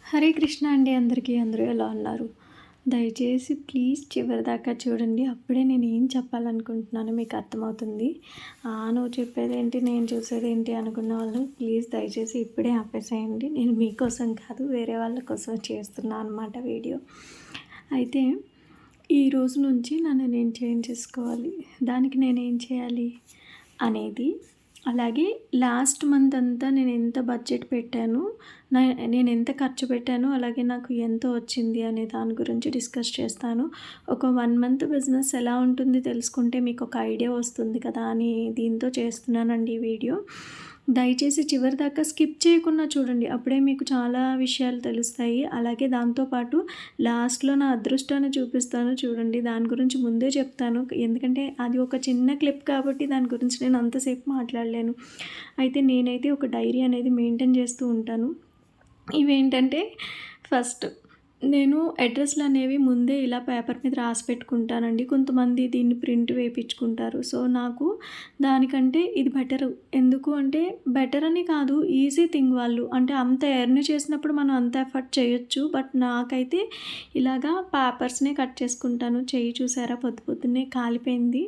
హరే కృష్ణ అండి అందరికీ. అందరూ ఎలా ఉన్నారు? దయచేసి ప్లీజ్ చివరిదాకా చూడండి. అప్పుడే నేను ఏం చెప్పాలనుకుంటున్నానో మీకు అర్థమవుతుంది. నువ్వు చెప్పేదేంటి, నేను చూసేదేంటి అనుకున్న వాళ్ళు ప్లీజ్ దయచేసి ఇప్పుడే ఆపేసేయండి. నేను మీకోసం కాదు, వేరే వాళ్ళ కోసం చేస్తున్నాను అనమాట వీడియో. అయితే ఈ రోజు నుంచి నన్ను నేను చేంజ్ చేసుకోవాలి. దానికి నేనేం చేయాలి అనేది, అలాగే లాస్ట్ మంత్ అంతా నేను ఎంత బడ్జెట్ పెట్టాను, నేను ఎంత ఖర్చు పెట్టాను, అలాగే నాకు ఎంత వచ్చింది అనే దాని గురించి డిస్కస్ చేస్తాను. ఒక 1 మంత్ బిజినెస్ ఎలా ఉంటుంది తెలుసుకుంటే మీకు ఒక ఐడియా వస్తుంది కదా అని దీంతో చేస్తున్నానండి ఈ వీడియో. దయచేసి చివరి దాకా స్కిప్ చేయకుండా చూడండి. అప్పుడే మీకు చాలా విషయాలు తెలుస్తాయి. అలాగే దాంతోపాటు లాస్ట్‌లో నా అదృష్టాన్ని చూపిస్తాను చూడండి. దాని గురించి ముందే చెప్తాను. ఎందుకంటే అది ఒక చిన్న క్లిప్ కాబట్టి దాని గురించి నేను అంతసేపు మాట్లాడలేను. అయితే నేనైతే ఒక డైరీ అనేది మెయింటైన్ చేస్తూ ఉంటాను. ఇవేంటంటే ఫస్ట్ నేను అడ్రస్‌లనేవి ముందే ఇలా పేపర్ మీద రాసి పెట్టుకుంటానండి. కొంతమంది దీన్ని ప్రింట్ వేపించుకుంటారు. సో, నాకు దానికంటే ఇది బెటరు. ఎందుకు అంటే బెటర్ అని కాదు, ఈజీ థింగ్ వాళ్ళు. అంటే అంత ఎర్న్ చేసినప్పుడు మనం అంత ఎఫర్ట్ చేయొచ్చు. బట్ నాకైతే ఇలాగా పేపర్స్‌నే కట్ చేసుకుంటాను. చెయ్యి చూసారా పొద్దున్నే కాలిపోయింది.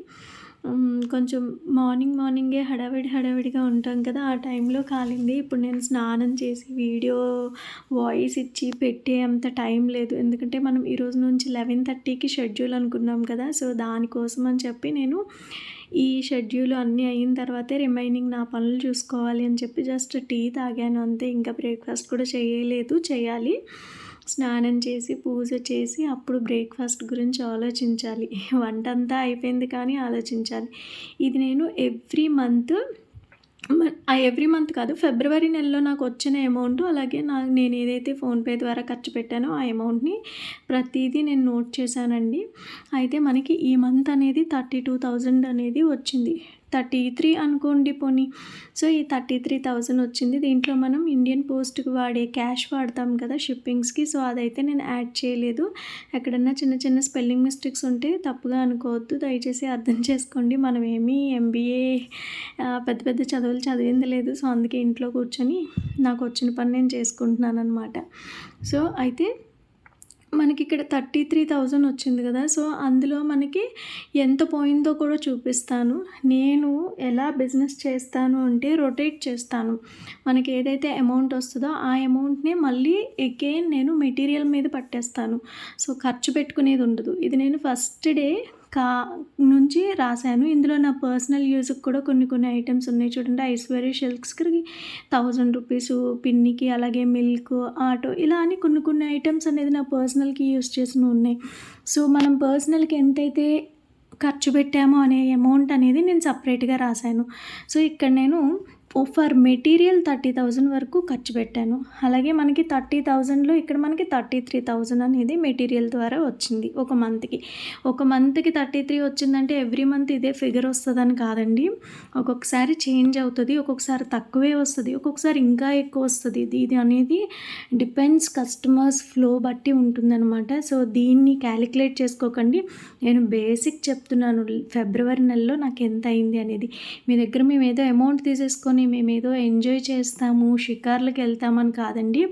కొంచెం మార్నింగే హడావిడిగా ఉంటాం కదా! ఆ టైంలో కాలింది. ఇప్పుడు నేను స్నానం చేసి వీడియో వాయిస్ ఇచ్చి పెట్టే అంత టైం లేదు. ఎందుకంటే మనం ఈరోజు నుంచి 11:30కి షెడ్యూల్ అనుకున్నాం కదా! సో, దానికోసం అని చెప్పి నేను ఈ షెడ్యూల్ అన్నీ అయిన తర్వాతే రిమైనింగ్ నా పనులు చూసుకోవాలి అని చెప్పి జస్ట్ టీ తాగాను అంతే. ఇంకా బ్రేక్‌ఫాస్ట్ కూడా చేయలేదు, చేయాలి. స్నానం చేసి, పూజ చేసి అప్పుడు బ్రేక్‌ఫాస్ట్ గురించి ఆలోచించాలి. వంటంతా అయిపోయింది కానీ ఆలోచించాలి. ఇది నేను ఎవ్రీ మంత్ కాదు, ఫిబ్రవరి నెలలో నాకు వచ్చిన అమౌంట్, అలాగే నేను ఏదైతే ఫోన్‌పే ద్వారా ఖర్చు పెట్టానో ఆ అమౌంట్‌ని ప్రతీదీ నేను నోట్ చేశానండి. అయితే మనకి ఈ మంత్ అనేది 32,000 అనేది వచ్చింది. 33 అనుకోండి పోనీ. సో, ఈ 33,000 వచ్చింది. దీంట్లో మనం ఇండియన్ పోస్ట్‌కి వాడే క్యాష్ వాడతాం కదా షిప్పింగ్స్‌కి. సో, అదైతే నేను యాడ్ చేయలేదు. ఎక్కడన్నా చిన్న స్పెల్లింగ్ మిస్టేక్స్ ఉంటే తప్పుగా అనుకోవద్దు. దయచేసి అర్థం చేసుకోండి. మనం ఏమీ ఎంబీఏ పెద్ద చదువులు చదివింది లేదు. సో, అందుకే ఇంట్లో కూర్చొని నాకు వచ్చిన పని నేను చేసుకుంటున్నాననమాట. సో, అయితే మనకిక్కడ 33,000 వచ్చింది కదా! సో, అందులో మనకి ఎంత పోయిందో కూడా చూపిస్తాను. నేను ఎలా బిజినెస్ చేస్తాను అంటే రొటేట్ చేస్తాను. మనకి ఏదైతే అమౌంట్ వస్తదో ఆ అమౌంట్‌ని మళ్ళీ అగైన్ నేను మెటీరియల్ మీద పట్టేస్తాను. సో, ఖర్చు పెట్టుకునేది ఉండదు. ఇది నేను ఫస్ట్ డే కా నుంచి రాశాను. ఇందులో నా పర్సనల్ యూజ్‌కి కూడా కొన్ని ఐటెమ్స్ ఉన్నాయి చూడండి. ఐశ్వర్య సిల్క్స్‌కి ₹1000 పిన్నికి, అలాగే మిల్క్, ఆటో ఇలా అని కొన్ని ఐటెమ్స్ అనేది నా పర్సనల్‌కి యూజ్ చేసినవి ఉన్నాయి. సో, మనం పర్సనల్‌కి ఎంతైతే ఖర్చు పెట్టామో అనే అమౌంట్ అనేది నేను సెపరేట్‌గా రాశాను. సో, ఇక్కడ నేను ఫర్ మెటీరియల్ 30,000 వరకు ఖర్చు పెట్టాను. అలాగే మనకి 30,000లో ఇక్కడ మనకి 33,000 అనేది మెటీరియల్ ద్వారా వచ్చింది ఒక మంత్‌కి. ఒక మంత్‌కి 33 వచ్చిందంటే ఎవ్రీ మంత్ ఇదే ఫిగర్ వస్తదని కాదండి. ఒక్కొక్కసారి చేంజ్ అవుతది. ఒక్కొక్కసారి తక్కువే వస్తది. ఒక్కొక్కసారి ఇంకా ఎక్కువ వస్తది. ఇది అనేది డిపెండ్స్ కస్టమర్స్ ఫ్లో బట్టి ఉంటుందనమాట. సో, దీన్ని క్యాలిక్యులేట్ చేసుకోకండి. నేను బేసిక్ చెప్తున్నాను. ఫిబ్రవరి నెలలో నాకు ఎంత అయింది అనేది. మీ దగ్గర మేమేదో అమౌంట్ తీసేసుకొని మేమేదో ఎంజాయ్ చేస్తాము, షికార్లకి వెళ్తామని కాదండి.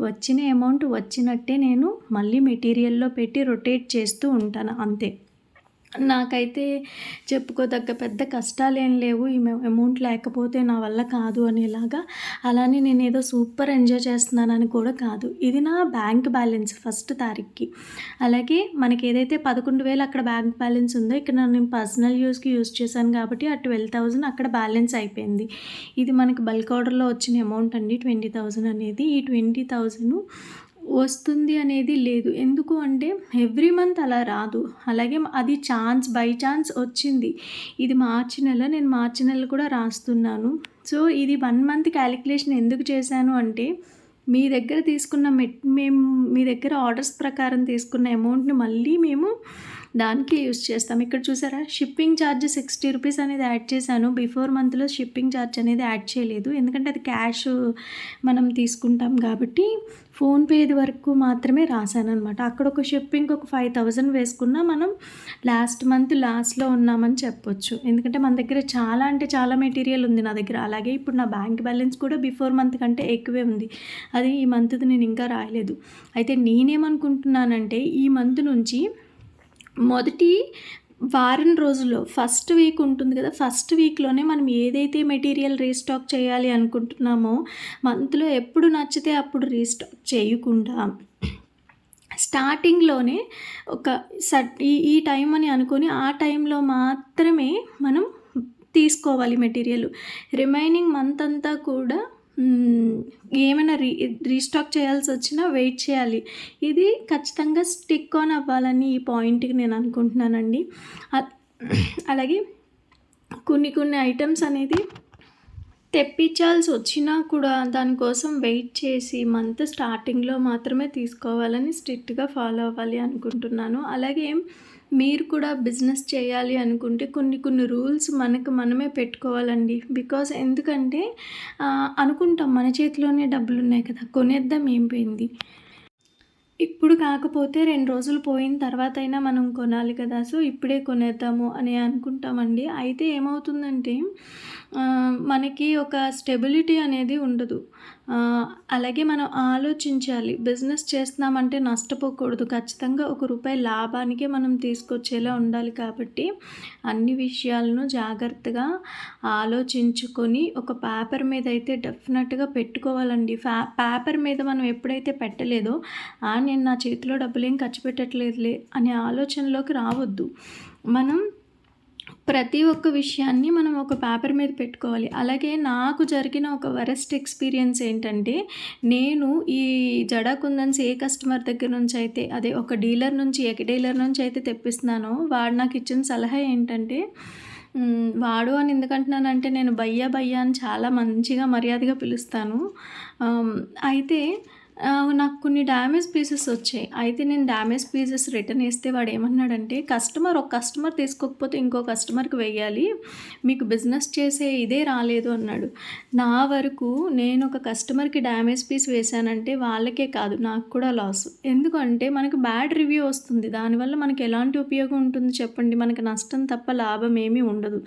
వచ్చిన అమౌంట్ వచ్చినట్టే నేను మళ్ళీ మెటీరియల్‌లో పెట్టి రొటేట్ చేస్తూ ఉంటాను అంతే. నాకైతే చెప్పుకోదగ్గ పెద్ద కష్టాలేం లేవు. ఈ అమౌంట్ లేకపోతే నా వల్ల కాదు అనేలాగా. అలానే నేనేదో సూపర్ ఎంజాయ్ చేస్తున్నానని కూడా కాదు. ఇది నా బ్యాంక్ బ్యాలెన్స్ ఫస్ట్ తారీఖుకి. అలాగే మనకి ఏదైతే 11,000 అక్కడ బ్యాంక్ బ్యాలెన్స్ ఉందో, ఇక్కడ నేను పర్సనల్ యూజ్‌కి యూజ్ చేశాను కాబట్టి ఆ 12,000 అక్కడ బ్యాలెన్స్ అయిపోయింది. ఇది మనకి బల్క్ ఆర్డర్‌లో వచ్చిన అమౌంట్ అండి 20,000 అనేది. ఈ 20,000 వస్తుంది అనేది లేదు. ఎందుకు అంటే ఎవ్రీ మంత్ అలా రాదు. అలాగే అది బై ఛాన్స్ వచ్చింది. ఇది మార్చి నెల. నేను మార్చి నెల కూడా రాస్తున్నాను. సో, ఇది 1 మంత్ క్యాలిక్యులేషన్ ఎందుకు చేశాను అంటే మీ దగ్గర తీసుకున్న మేము మీ దగ్గర ఆర్డర్స్ ప్రకారం తీసుకున్న అమౌంట్‌ని మళ్ళీ మేము దానికి యూస్ చేస్తాం. ఇక్కడ చూసారా షిప్పింగ్ ఛార్జ్ 60 రూపీస్ అనేది యాడ్ చేశాను. బిఫోర్ మంత్లో షిప్పింగ్ ఛార్జ్ అనేది యాడ్ చేయలేదు, ఎందుకంటే అది క్యాష్ మనం తీసుకుంటాం కాబట్టి ఫోన్పేది వరకు మాత్రమే రాశానమాట. అక్కడ ఒక షిప్పింగ్ ఒక 5000 వేసుకున్నా మనం లాస్ట్ మంత్ లాస్ట్లో ఉన్నామని చెప్పొచ్చు. ఎందుకంటే మన దగ్గర చాలా అంటే చాలా మెటీరియల్ ఉంది నా దగ్గర. అలాగే ఇప్పుడు నా బ్యాంక్ బ్యాలెన్స్ కూడా బిఫోర్ మంత్ కంటే ఎక్కువే ఉంది. అది ఈ మంత్ది నేను ఇంకా రాయలేదు. అయితే నేనేమనుకుంటున్నానంటే ఈ మంత్ నుంచి మొదటి వారం రోజుల్లో ఫస్ట్ వీక్ ఉంటుంది కదా, ఫస్ట్ వీక్లోనే మనం ఏదైతే మెటీరియల్ రీస్టాక్ చేయాలి అనుకుంటున్నామో మంత్లో ఎప్పుడు నచ్చితే అప్పుడు రీస్టాక్ చేయకుండా స్టార్టింగ్లోనే ఒక ఈ టైం అని అనుకొని ఆ టైంలో మాత్రమే మనం తీసుకోవాలి మెటీరియల్. రిమైనింగ్ మంత్ అంతా కూడా ఏమైనా రీస్టాక్ చేయాల్సి వచ్చినా వెయిట్ చేయాలి. ఇది ఖచ్చితంగా స్టిక్ ఆన్ అవ్వాలని ఈ పాయింట్కి నేను అనుకుంటున్నానండి. అలాగే కొన్ని ఐటమ్స్ అనేది తెప్పించాల్సి వచ్చినా కూడా దానికోసం వెయిట్ చేసి మంత్ స్టార్టింగ్లో మాత్రమే తీసుకోవాలని స్ట్రిక్ట్గా ఫాలో అవ్వాలి అనుకుంటున్నాను. అలాగే మీరు కూడా బిజినెస్ చేయాలి అనుకుంటే కొన్ని రూల్స్ మనమే పెట్టుకోవాలండి. బికాజ్ ఎందుకంటే అనుకుంటాం మన చేతిలోనే డబ్బులు ఉన్నాయి కదా, కొనేద్దాం ఏం పోయింది, ఇప్పుడు కాకపోతే 2 రోజులు పోయిన తర్వాత అయినా మనం కొనాలి కదా, సో ఇప్పుడే కొనేద్దాము అని అనుకుంటామండి. అయితే ఏమవుతుందంటే మనకి ఒక స్టెబిలిటీ అనేది ఉండదు. అలాగే మనం ఆలోచించాలి. బిజినెస్ చేస్తున్నామంటే నష్టపోకూడదు, ఖచ్చితంగా ₹1 లాభానికే మనం తీసుకొచ్చేలా ఉండాలి. కాబట్టి అన్ని విషయాలను జాగ్రత్తగా ఆలోచించుకొని ఒక పేపర్ మీద అయితే డెఫినెట్గా పెట్టుకోవాలండి. పేపర్ మీద మనం ఎప్పుడైతే పెట్టలేదో నేను నా చేతిలో డబ్బులేం ఖర్చు పెట్టట్లేదులే అనే ఆలోచనలోకి రావద్దు. మనం ప్రతి ఒక్క విషయాన్ని మనం ఒక పేపర్ మీద పెట్టుకోవాలి. అలాగే నాకు జరిగిన ఒక వరస్ట్ ఎక్స్పీరియన్స్ ఏంటంటే, నేను ఈ జడా కుందన్స్ ఏ కస్టమర్ దగ్గర నుంచి అయితే ఒక డీలర్ నుంచి అయితే తెప్పిస్తున్నానో వాడు నాకు ఇచ్చిన సలహా ఏంటంటే, వాడు అని ఎందుకంటున్నానంటే నేను భయ్యా అని చాలా మంచిగా మర్యాదగా పిలుస్తాను. అయితే నాకు కొన్ని డ్యామేజ్ పీసెస్ వచ్చాయి. అయితే నేను డ్యామేజ్ పీసెస్ రిటర్న్ ఇస్తే వాడు ఏమన్నాడంటే, ఒక కస్టమర్ తీసుకోకపోతే ఇంకో కస్టమర్కి వెయ్యాలి, మీకు బిజినెస్ చేసే ఇదే రాలేదు అన్నాడు. నా వరకు నేను ఒక కస్టమర్కి డ్యామేజ్ పీస్ వేశానంటే వాళ్ళకే కాదు నాకు కూడా లాస్. ఎందుకంటే మనకు బ్యాడ్ రివ్యూ వస్తుంది, దానివల్ల మనకి ఎలాంటి ఉపయోగం ఉంటుంది చెప్పండి? మనకు నష్టం తప్ప లాభం ఏమీ ఉండదు.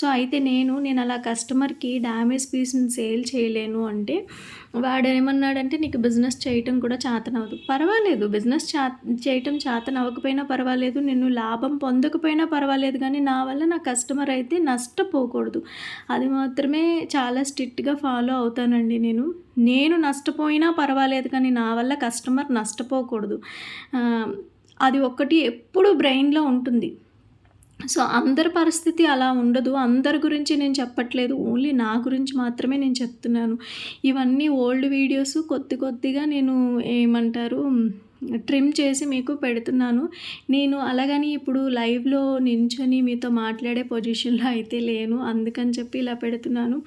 సో అయితే నేను అలా కస్టమర్కి డ్యామేజ్ పీస్ని సేల్ చేయలేను అంటే వాడు ఏమన్నాడంటే, నీకు బిజినెస్ చేయటం కూడా చేతనవ్వదు. పర్వాలేదు, బిజినెస్ చేయటం చేతనవ్వకపోయినా పర్వాలేదు, నేను లాభం పొందకపోయినా పర్వాలేదు, కానీ నా వల్ల నా కస్టమర్ అయితే నష్టపోకూడదు. అది మాత్రమే చాలా స్ట్రిక్ట్గా ఫాలో అవుతానండి. నేను నష్టపోయినా పర్వాలేదు, కానీ నా వల్ల కస్టమర్ నష్టపోకూడదు. అది ఒక్కటి ఎప్పుడు బ్రెయిన్లో ఉంటుంది. సో అందరి పరిస్థితి అలా ఉండదు. అందరి గురించి నేను చెప్పట్లేదు, ఓన్లీ నా గురించి మాత్రమే నేను చెప్తున్నాను. ఇవన్నీ ఓల్డ్ వీడియోస్ కొద్దిగా నేను ట్రిమ్ చేసి మీకు పెడుతున్నాను. నేను అలాగని ఇప్పుడు లైవ్లో నించొని మీతో మాట్లాడే పొజిషన్లో అయితే లేను, అందుకని చెప్పి ఇలా పెడుతున్నాను.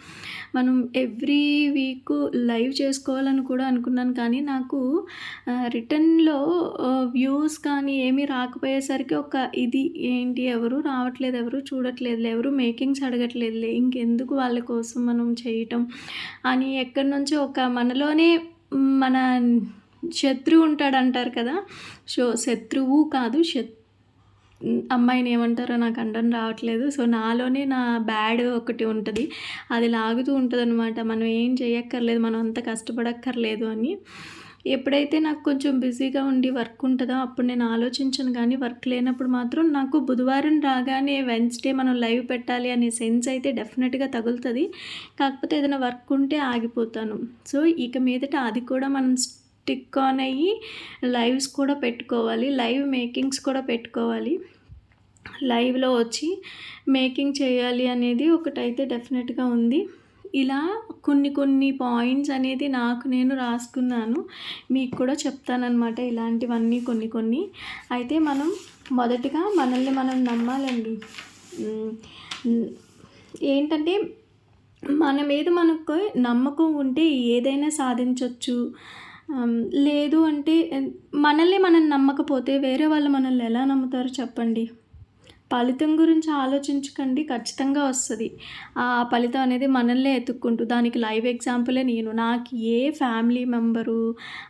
మనం ఎవ్రీ వీక్ లైవ్ చేసుకోవాలని కూడా అనుకున్నాను, కానీ నాకు రిటర్న్లో వ్యూస్ కానీ ఏమీ రాకపోయేసరికి ఇది ఏంటి, ఎవరు రావట్లేదు, ఎవరు చూడట్లేదులే, ఎవరు మేకింగ్స్ అడగట్లేదులే, ఇంకెందుకు వాళ్ళ కోసం మనం చేయటం అని ఎక్కడి నుంచో మనలోనే మన శత్రువు ఉంటాడంటారు కదా, సో శత్రువు కాదు అమ్మాయిని ఏమంటారో నాకు అండం రావట్లేదు. సో నాలోనే నా బ్యాడ్ ఒకటి ఉంటుంది, అది లాగుతూ ఉంటుంది అనమాట. మనం ఏం చేయక్కర్లేదు, మనం అంత కష్టపడక్కర్లేదు అని. ఎప్పుడైతే నాకు కొంచెం బిజీగా ఉండి వర్క్ ఉంటుందో అప్పుడు నేను ఆలోచించను, కానీ వర్క్ లేనప్పుడు మాత్రం నాకు బుధవారం రాగానే వెన్స్డే మనం లైవ్ పెట్టాలి అనే సెన్స్ అయితే డెఫినెట్గా తగులుతుంది. కాకపోతే ఏదైనా వర్క్ ఉంటే ఆగిపోతాను. సో ఇక మీదట అది కూడా మనం స్టిక్ ఆన్ అయ్యి లైవ్స్ కూడా పెట్టుకోవాలి, లైవ్ మేకింగ్స్ కూడా పెట్టుకోవాలి, లైవ్లో వచ్చి మేకింగ్ చేయాలి అనేది ఒకటైతే డెఫినెట్గా ఉంది. ఇలా కొన్ని పాయింట్స్ అనేది నాకు నేను రాసుకున్నాను, మీకు కూడా చెప్తానన్నమాట ఇలాంటివన్నీ కొన్ని. అయితే మనం మొదటిగా మనల్ని మనం నమ్మాలండి. ఏంటంటే మన మీద మనకు నమ్మకం ఉంటే ఏదైనా సాధించవచ్చు లేదు అంటే మనల్ని మనం నమ్మకపోతే వేరే వాళ్ళు మనల్ని ఎలా నమ్ముతారో చెప్పండి? ఫలితం గురించి ఆలోచించకండి. ఖచ్చితంగా వస్తది. ఆ ఫలితం అనేది మనల్నే ఎతుక్కుంటూ దానికి లైవ్ ఎగ్జాంపులే నేను. నాకు ఏ ఫ్యామిలీ మెంబరు,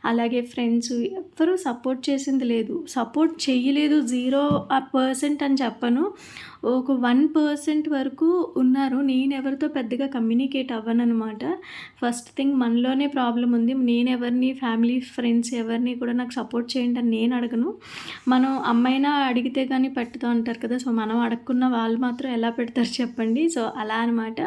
అలాగే ఫ్రెండ్స్ ఎవ్వరూ సపోర్ట్ చేసింది లేదు. సపోర్ట్ చెయ్యలేదు 0% అని చెప్పను. ఒక 1% వరకు ఉన్నారు. నేనెవరితో పెద్దగా కమ్యూనికేట్ అవ్వననమాట. ఫస్ట్ థింగ్ మనలోనే ప్రాబ్లమ్ ఉంది. నేనెవరిని ఫ్యామిలీ, ఫ్రెండ్స్ ఎవరిని కూడా నాకు సపోర్ట్ చేయండి అని నేను అడగను. మనం అమ్మైనా అడిగితే గానీ పెట్టదు అంటారు కదా! సో, మనం అడగకున్న వాళ్ళు మాత్రం ఎలా పెడతారు చెప్పండి. సో, అలా అనమాట.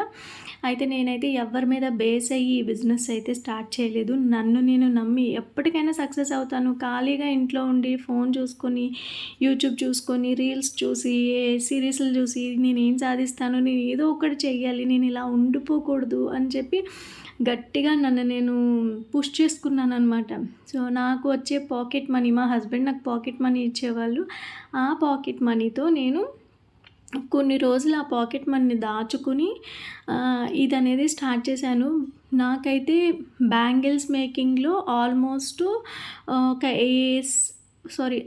అయితే నేనైతే ఎవ్వరి మీద బేస్ అయ్యి ఈ బిజినెస్ అయితే స్టార్ట్ చేయలేదు. నన్ను నేను నమ్మి ఎప్పటికైనా సక్సెస్ అవుతాను. ఖాళీగా ఇంట్లో ఉండి ఫోన్ చూసుకొని, యూట్యూబ్ చూసుకొని, రీల్స్ చూసి, సీరీస్‌లు చూసి నేనేం సాధిస్తాను, నేను ఏదో ఒకటి చెయ్యాలి, నేను ఇలా ఉండిపోకూడదు అని చెప్పి గట్టిగా నన్ను నేను పుష్ చేసుకున్నాననమాట. సో, నాకు వచ్చే పాకెట్ మనీ, మా హస్బెండ్ నాకు పాకెట్ మనీ ఇచ్చేవాళ్ళు. ఆ పాకెట్ మనీతో నేను కొన్ని రోజులు ఆ పాకెట్ మనీని దాచుకుని ఇదనేది స్టార్ట్ చేశాను. నాకైతే బ్యాంగిల్స్ మేకింగ్‌లో ఆల్మోస్ట్ ఒక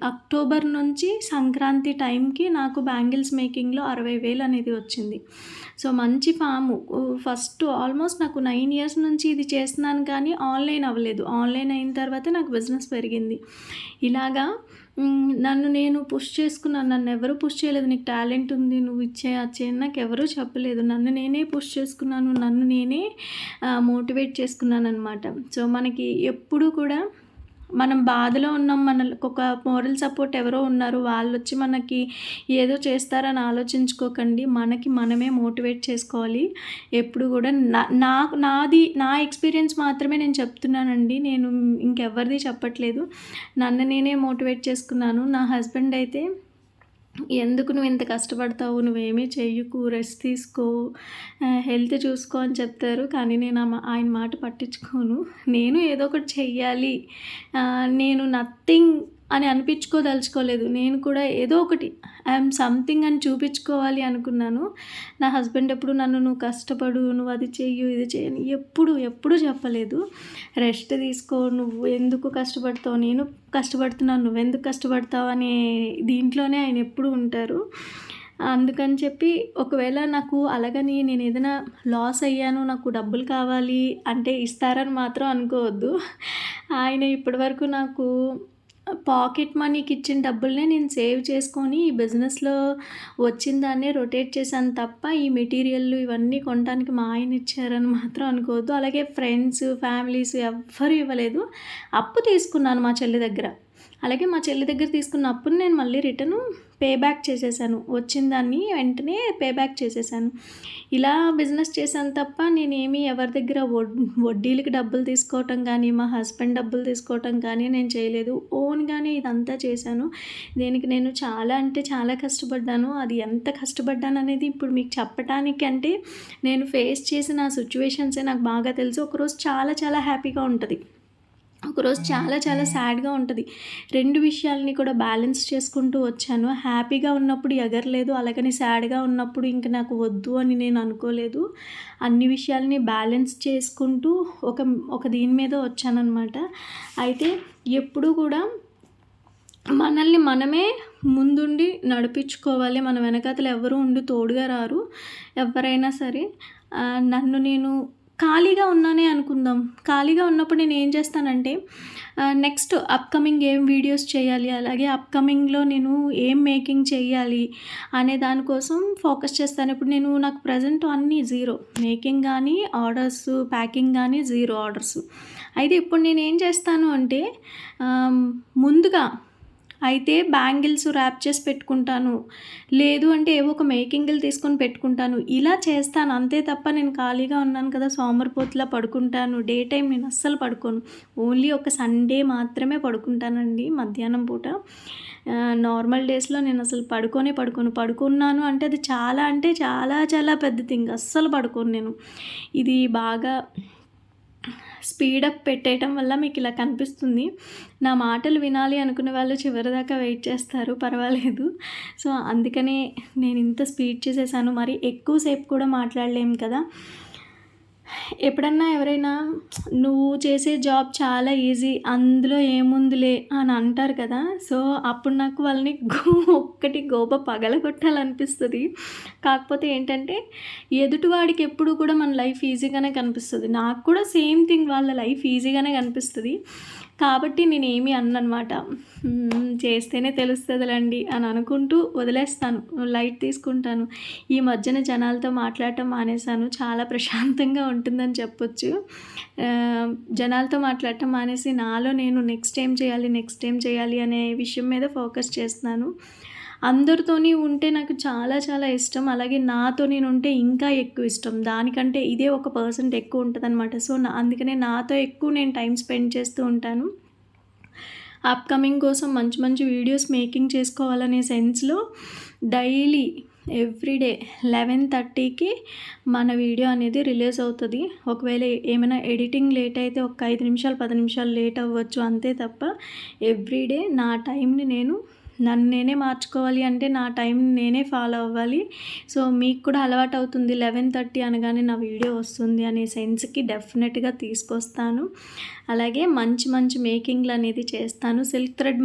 అక్టోబర్ నుంచి సంక్రాంతి టైంకి నాకు బ్యాంగిల్స్ మేకింగ్‌లో 60,000 అనేది వచ్చింది. సో, మంచి ఫాము. ఫస్ట్ ఆల్మోస్ట్ నాకు 9 ఇయర్స్ నుంచి ఇది చేస్తున్నాను కానీ ఆన్‌లైన్ అవ్వలేదు. ఆన్‌లైన్ అయిన తర్వాతే నాకు బిజినెస్ పెరిగింది. ఇలాగా నన్ను నేను పుష్ చేసుకున్నాను. నన్నెవరు పుష్ చేయలేదు. నీకు టాలెంట్ ఉంది, నువ్వు ఇది చెయి, అది చెయి అని నాకెవరూ చెప్పలేదు. నన్ను నేనే పుష్ చేసుకున్నాను. నన్ను నేనే మోటివేట్ చేసుకున్నాననమాట. సో, మనకి ఎప్పుడూ కూడా మనం బాధలో ఉన్నాం, మనకొక మోరల్ సపోర్ట్ ఎవరో ఉన్నారు, వాళ్ళొచ్చి మనకి ఏదో చేస్తారని ఆలోచించుకోకండి. మనకి మనమే మోటివేట్ చేసుకోవాలి. ఎప్పుడు కూడా నా ఎక్స్‌పీరియన్స్ మాత్రమే నేను చెప్తున్నానండి. నేను ఇంకెవ్వరిది చెప్పట్లేదు. నన్ను నేనే మోటివేట్ చేసుకున్నాను. నా హస్బెండ్ అయితే ఎందుకు నువ్వు ఇంత కష్టపడతావు, నువ్వేమీ చెయ్యకు, రెస్ట్ తీసుకో, హెల్త్ చూసుకో అని చెప్తారు. కానీ నేను ఆయన మాట పట్టించుకోను. నేను ఏదో ఒకటి చెయ్యాలి, నేను నథింగ్ అని అనిపించుకోదలుచుకోలేదు. నేను కూడా ఏదో ఒకటి ఐఎమ్ సంథింగ్ అని చూపించుకోవాలి అనుకున్నాను. నా హస్బెండ్ ఎప్పుడు నన్ను నువ్వు కష్టపడు, నువ్వు అది చెయ్యు, ఇది చెయ్యి అని ఎప్పుడు చెప్పలేదు. రెస్ట్ తీసుకో, నువ్వు ఎందుకు కష్టపడతావు, నేను కష్టపడుతున్నాను, నువ్వెందుకు కష్టపడతావు అనే దీంట్లోనే ఆయన ఎప్పుడు ఉంటారు. అందుకని చెప్పి ఒకవేళ నాకు అలాగని నేను ఏదైనా లాస్ అయ్యాను, నాకు డబ్బులు కావాలి అంటే ఇస్తారని మాత్రం అనుకోవద్దు. ఆయన ఇప్పటివరకు నాకు పాకెట్ మనీకి ఇచ్చిన డబ్బులనే నేను సేవ్ చేసుకొని ఈ బిజినెస్‌లో వచ్చిన దాన్నే రొటేట్ చేశాను తప్ప, ఈ మెటీరియల్లు ఇవన్నీ కొనడానికి మా ఆయన ఇచ్చారని మాత్రం అనుకోవద్దు. అలాగే ఫ్రెండ్స్, ఫ్యామిలీస్ ఎవ్వరు ఇవ్వలేదు. అప్పు తీసుకున్నాను మా చెల్లి దగ్గర. అలాగే మా చెల్లి దగ్గర తీసుకున్న అప్పుని నేను మళ్ళీ రిటర్ను పే బ్యాక్ చేసేసాను. వచ్చిన దాన్ని వెంటనే పే బ్యాక్ చేసేసాను. ఇలా బిజినెస్ చేశాను తప్ప నేనేమి ఎవరి దగ్గర వడ్డీలకి డబ్బులు తీసుకోవటం కానీ, మా హస్బెండ్ డబ్బులు తీసుకోవటం కానీ నేను చేయలేదు. ఓన్‌గానే ఇదంతా చేశాను. దీనికి నేను చాలా అంటే చాలా కష్టపడ్డాను. అది ఎంత కష్టపడ్డాననేది ఇప్పుడు మీకు చెప్పటానికి అంటే నేను ఫేస్ చేసిన సిట్యుయేషన్సే నాకు బాగా తెలుసు. ఒకరోజు చాలా చాలా హ్యాపీగా ఉంటది. ఒకరోజు చాలా చాలా సాడ్‌గా ఉంటది. 2 విషయాలని కూడా బ్యాలెన్స్ చేసుకుంటూ వచ్చాను. హ్యాపీగా ఉన్నప్పుడు ఎగరలేదు. అలాగని సాడ్‌గా ఉన్నప్పుడు ఇంక నాకు వద్దు అని నేను అనుకోలేదు. అన్ని విషయాలని బ్యాలెన్స్ చేసుకుంటూ ఒక దీని మీద వచ్చాననమాట. అయితే ఎప్పుడూ కూడా మనల్ని మనమే ముందుండి నడిపించుకోవాలి. మన వెనకాతల ఎవరు ఉండి తోడుగా రారు. ఎవ్వరైనా సరే నన్ను నేను ఖాళీగా ఉన్నానే అనుకుందాం. ఖాళీగా ఉన్నప్పుడు నేనేం చేస్తానంటే నెక్స్ట్ అప్‌కమింగ్ ఏం వీడియోస్ చేయాలి, అలాగే అప్‌కమింగ్‌లో నేను ఏం మేకింగ్ చేయాలి అనే దానికోసం ఫోకస్ చేస్తాను. ఇప్పుడు నాకు ప్రెజెంట్ అన్నీ జీరో. మేకింగ్ కానీ, ఆర్డర్స్, ప్యాకింగ్ కానీ జీరో ఆర్డర్స్. అయితే ఇప్పుడు నేనేం చేస్తాను అంటే ముందుగా అయితే బ్యాంగిల్స్ ర్యాప్ చేసి పెట్టుకుంటాను. లేదు అంటే ఏవో ఒక మేకింగులు తీసుకొని పెట్టుకుంటాను. ఇలా చేస్తాను అంతే తప్ప నేను ఖాళీగా ఉన్నాను కదా, సోమరిపోతులా పడుకుంటాను. డే టైమ్ నేను అస్సలు పడుకోను. ఓన్లీ ఒక సండే మాత్రమే పడుకుంటానండి మధ్యాహ్నం పూట. నార్మల్ డేస్‌లో నేను అసలు పడుకోను. పడుకున్నాను అంటే అది చాలా అంటే చాలా చాలా పెద్ద థింగ్. అస్సలు పడుకోను నేను. ఇది బాగా స్పీడప్ పెట్టేయటం వల్ల మీకు ఇలా కనిపిస్తుంది. నా మాటలు వినాలి అనుకునే వాళ్ళు చివరిదాకా వెయిట్ చేస్తారు, పర్వాలేదు. సో, అందుకనే నేను ఇంత స్పీడ్ చేసేసాను. మరి ఎక్కువ సేపు కూడా మాట్లాడలేము కదా. ఎప్పుడన్నా ఎవరైనా నువ్వు చేసే జాబ్ చాలా ఈజీ అందులో ఏముందిలే అని అంటారు కదా! సో, అప్పుడు నాకు వాళ్ళని ఒక్కటి గోప పగలగొట్టాలనిపిస్తది. కాకపోతే ఏంటంటే, ఎదుటివాడికి ఎప్పుడు కూడా మన లైఫ్ ఈజీగానే కనిపిస్తది. నాకు కూడా సేమ్ థింగ్ వాళ్ళ లైఫ్ ఈజీగానే కనిపిస్తది. కాబట్టి నేనేమి అనననమాట. చేస్తేనే తెలుస్తదిలెండి అని అనుకుంటూ వదిలేస్తాను. లైట్ తీసుకుంటాను. ఈ మధ్యన జనాలతో మాట్లాడటం మానేశాను. చాలా ప్రశాంతంగా ఉంటుందని చెప్పొచ్చు. జనాలతో మాట్లాడటం మానేసి నాలో నేను నెక్స్ట్ ఏం చేయాలి, నెక్స్ట్ ఏం చేయాలి అనే విషయం మీద ఫోకస్ చేస్తున్నాను. అందరితోని ఉంటే నాకు చాలా చాలా ఇష్టం. అలాగే నాతో నేనుంటే ఇంకా ఎక్కువ ఇష్టం. దానికంటే ఇదే ఒక పర్సెంట్ ఎక్కువ ఉంటదనమాట. సో, అందుకనే నాతో ఎక్కువ నేను టైం స్పెండ్ చేస్తూ ఉంటాను. అప్‌కమింగ్ కోసం మంచి మంచి వీడియోస్ మేకింగ్ చేసుకోవాలనే సెన్స్‌లో డైలీ ఎవ్రీడే 11:30కి మన వీడియో అనేది రిలీజ్ అవుతది. ఒకవేళ ఏమైనా ఎడిటింగ్ లేట్ అయితే ఒక 5 నిమిషాలు, 10 నిమిషాలు లేట్ అవ్వచ్చు అంతే తప్ప ఎవ్రీడే నా టైంని నన్ను నేనే మార్చుకోవాలి అంటే నా టైంని నేనే ఫాలో అవ్వాలి. సో, మీకు కూడా అలవాటవుతుంది 11:30 అనగానే నా వీడియో వస్తుంది అనే సెన్స్‌కి డెఫినెట్‌గా తీసుకొస్తాను. అలాగే మంచి మంచి మేకింగ్‌లనేది చేస్తాను. సిల్క్ థ్రెడ్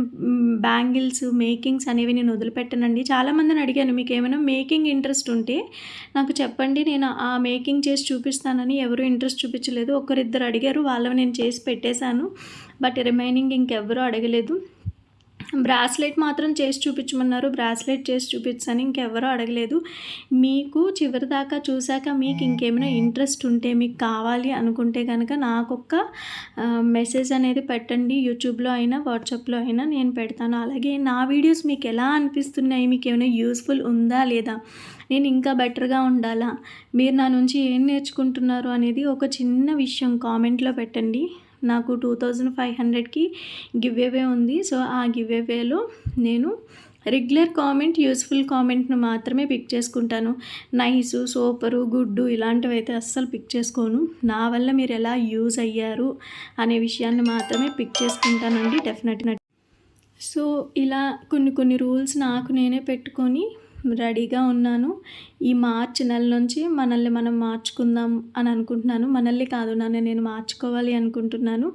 బ్యాంగిల్స్ మేకింగ్స్ అనేవి నేను వదిలిపెట్టనండి. చాలామందిని అడిగాను మీకేమైనా మేకింగ్ ఇంట్రెస్ట్ ఉంటే నాకు చెప్పండి. నేను ఆ మేకింగ్ చేసి చూపిస్తానని ఎవరు ఇంట్రెస్ట్ చూపించలేదు. ఒకరిద్దరు అడిగారు. వాళ్ళవి నేను చేసి పెట్టేశాను. బట్ రిమైనింగ్ ఇంకెవ్వరూ అడగలేదు. బ్రాస్లెట్ మాత్రం చేసి చూపించమన్నారు. బ్రాస్లెట్ చేసి చూపించాను. ఇంకెవ్వరూ అడగలేదు. మీకు చివరిదాకా చూసాక మీకు ఇంకేమైనా ఇంట్రెస్ట్ ఉంటే మీకు కావాలి అనుకుంటే కనుక నాకొక్క మెసేజ్ అనేది పెట్టండి. యూట్యూబ్‌లో అయినా, వాట్సాప్‌లో అయినా నేను పెడతాను. అలాగే నా వీడియోస్ మీకు ఎలా అనిపిస్తున్నాయి? మీకేమైనా యూజ్‌ఫుల్ ఉందా లేదా? నేను ఇంకా బెటర్‌గా ఉండాలా? మీరు నా నుంచి ఏం నేర్చుకుంటున్నారు అనేది ఒక చిన్న విషయం కామెంట్‌లో పెట్టండి. నాకు 2500కి గివ్ అవే ఉంది. సో, ఆ గివ్ అవేలో నేను రెగ్యులర్ కామెంట్, యూజ్‌ఫుల్ కామెంట్‌ని మాత్రమే పిక్ చేసుకుంటాను. నైసు, సూపరు, గుడ్డు ఇలాంటివైతే అస్సలు పిక్ చేసుకోను. నా వల్ల మీరు ఎలా యూజ్ అయ్యారు అనే విషయాన్ని మాత్రమే పిక్ చేసుకుంటానండి డెఫినెట్‌గా. సో, ఇలా కొన్ని కొన్ని రూల్స్ నాకు నేనే పెట్టుకొని రెడీగా ఉన్నాను. ఈ మార్చ్ నెల నుంచి మనల్ని మనం మార్చుకుందాం అని అనుకుంటున్నాను. మనల్ని కాదు, నన్ను నేను మార్చుకోవాలి అనుకుంటున్నాను.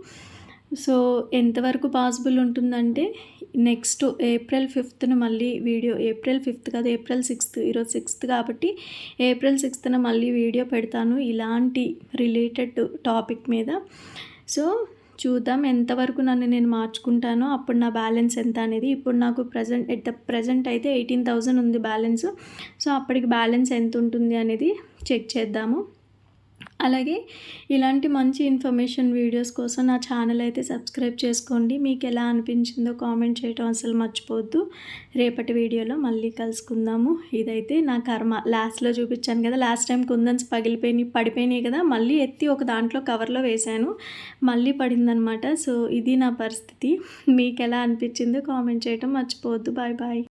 సో, ఎంతవరకు పాసిబుల్ ఉంటుందంటే నెక్స్ట్ ఏప్రిల్ 5థ్‌న మళ్ళీ వీడియో, ఏప్రిల్ 5థ్ కాదు ఏప్రిల్ 6థ్, ఈరోజు 6థ్ కాబట్టి ఏప్రిల్ 6థ్‌న మళ్ళీ వీడియో పెడతాను ఇలాంటి రిలేటెడ్ టాపిక్ మీద. సో, చూద్దాం ఎంతవరకు నన్ను నేను మార్చుకుంటానో అప్పుడు నా బ్యాలెన్స్ ఎంత అనేది. ఇప్పుడు నాకు ఎట్ ద ప్రెజెంట్ అయితే 18,000 ఉంది బ్యాలెన్స్. సో, అప్పటికి బ్యాలెన్స్ ఎంత ఉంటుంది అనేది చెక్ చేద్దాము. అలాగే ఇలాంటి మంచి ఇన్ఫర్మేషన్ వీడియోస్ కోసం నా ఛానల్ అయితే సబ్స్క్రైబ్ చేసుకోండి. మీకు ఎలా అనిపించిందో కామెంట్ చేయడం అసలు మర్చిపోవద్దు. రేపటి వీడియోలో మళ్ళీ కలుసుకుందాము. ఇదైతే నా కర్మ. లాస్ట్‌లో చూపించాను కదా! లాస్ట్ టైం కుందన్స్ పడిపోయినాయి కదా! మళ్ళీ ఎత్తి ఒక దాంట్లో కవర్లో వేశాను. మళ్ళీ పడిందనమాట. సో, ఇది నా పరిస్థితి. మీకు ఎలా అనిపించిందో కామెంట్ చేయడం మర్చిపోవద్దు. Bye bye.